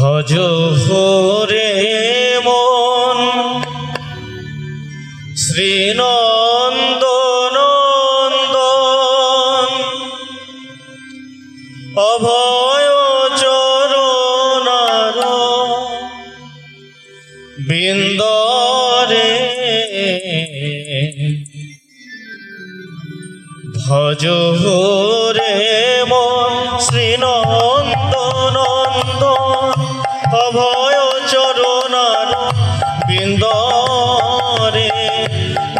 ভজ হরে মন শ্রীনন্দনন্দন অভয় চরণার বিন্দরে ভজ হরে মন শ্রীনন্দনন্দন অভয় চরণার বিন্দরে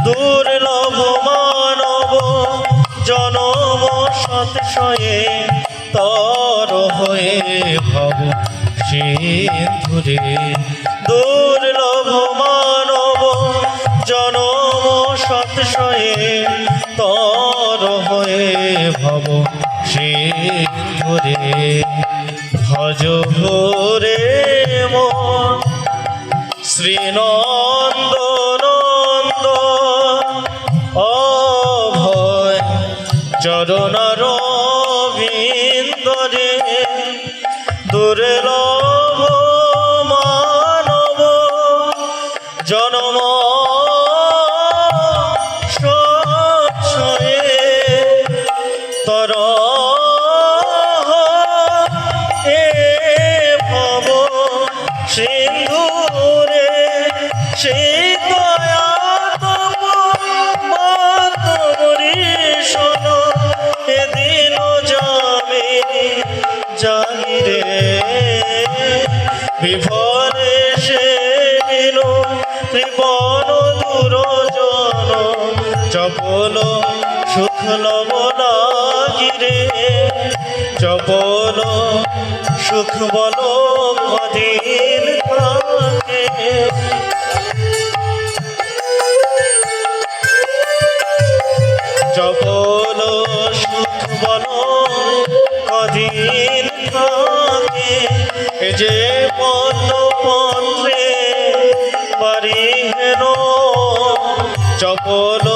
দুর্লভ মানব জনম সৎসয়ে তর হয়ে ভব সিন্ধুরে দুর্লভ মানব জনম সৎসয়ে তর হয়ে ভব সিন্ধুরে ভজ হরে মন শ্রীনন্দনন্দন অভয় চরণার বিন্দরে দুর্লভ মানব জনম সৎসয়ে তর ভব সিন্ধুরে সেই দয়া তোমারি শোন এদিন যাবে জাহিরে বিভরে সে দিন ত্রিবন দুরজন চপল সুখ লবনা গিরে চপল সুখ বল কদিন থাকে চপল সুখ বল কদিন থাকে যে পদ্ম পত্রে বাড়ি হেন চপল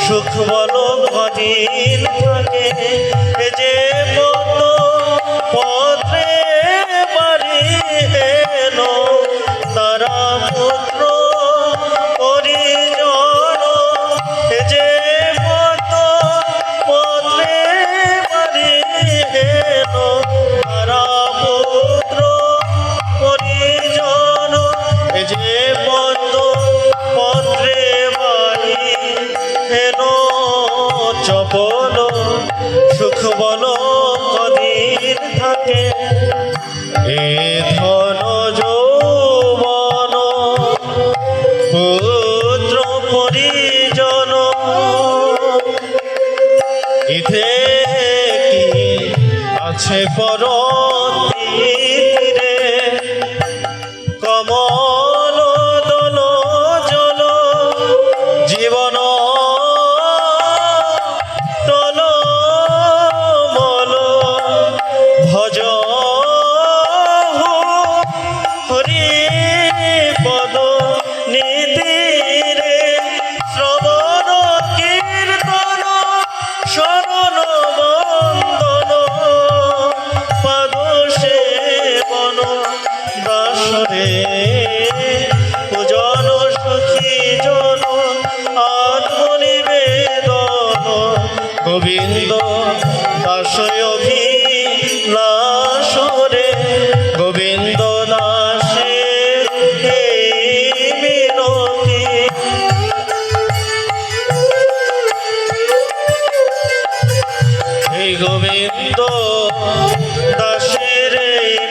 সুখ বল কদিন থাকে যে পদ্ম পত্রে বাড়ি হেন তারা পুত্র পরিজন যে পদ্ম পত্রে বাড়ি হেন তারা পুত্র পরিজন যে পদ্ম পত্রে বাড়ি হেন চপল সুখ বল কদিন থাকে এ ধন যৌবন পুত্র পরিজন ইথে কি আছে পর তীরে কমল দল জল জীবন টল মল ভজ হরি পদ নীতিরে শ্রবণ কীর্তন শরণ বন্দন পাদ সেবন দাসরে পূজন সখী জন আত্মনিবেদন গোবিন্দ দাসয় অভিলাষরে গোবিন্দ দাসে মিনতি হে গোবিন্দ দাসের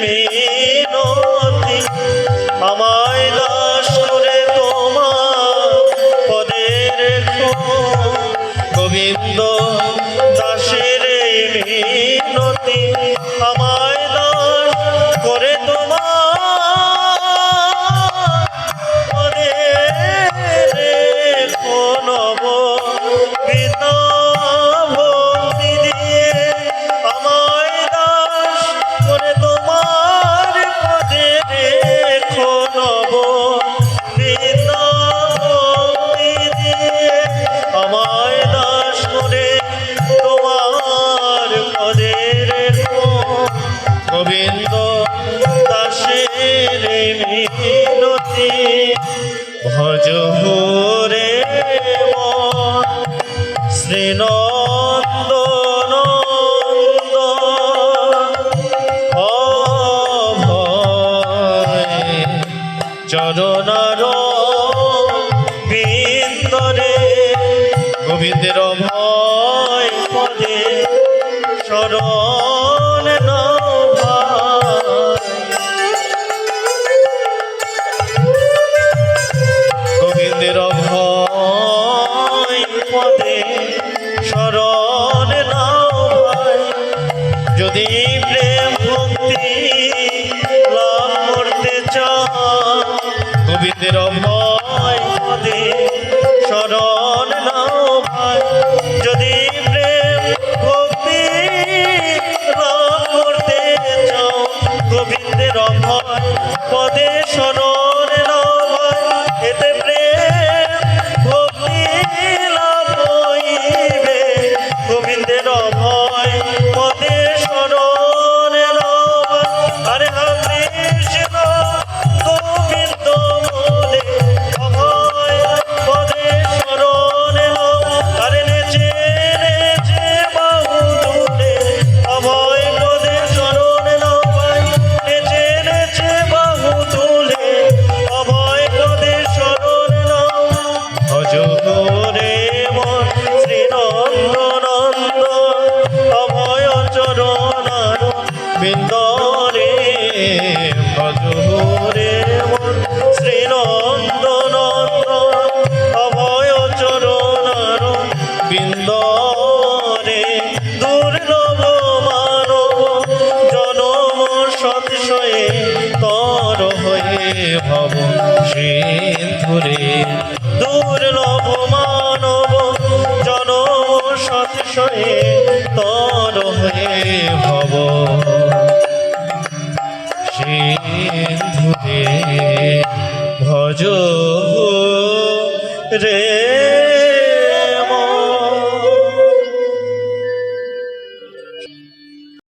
মিনতি আমায় দাস করে তোমার পদে রেখো গোবিন্দ দাসের মিনতি আমায় দাস করে তোমার পদে রেখো নব বিদ্যা ভক্তি দিয়ে আমায় দাস করে তোমার মিনতি ভজ রে মন শ্রীনন্দন অভয় চরণার বিন্দরে গোবিন্দের ভয় পদে শরণ নাও ভাই। গোবিন্দের ভয় পদে শরণ নাও ভাই। যদি প্রেম ভক্তি লাভ করতে চাও গোবিন্দের ভয় পদে শরণ নাও ভাই। যদি প্রেম ভক্তি লাভ করতে চাও গোবিন্দের ভয় পদে শরণ নাও ভাই। এতে প্রেম ভক্তি লাভ হইবে গোবিন্দের ভয় পদে শরণ নাও ভাই। হরে কৃষ্ণ গোবিন্দ বলে অভয় পদে শরণ নাও। হরে নেচে নেচে বাহু তুলে অভয় পদে শরণ নাও ভাই। নেচে নেচে বাহু তুলে অভয় পদে শরণ নাও। ভজ রে মন শ্রীনন্দনন্দ অভয় চরণার বিন্দরে। ভজ রে মন শ্রীনন্দনন্দ অভয় চরণার বিন্দরে। দুর্লভ মানব জনম সতিশয়ে তর হয়ে ভব সিন্ধুরে। দুর্লভ মানব জনম সতিশয়ে তর হয়ে ভব সিন্ধুরে। ভজ রে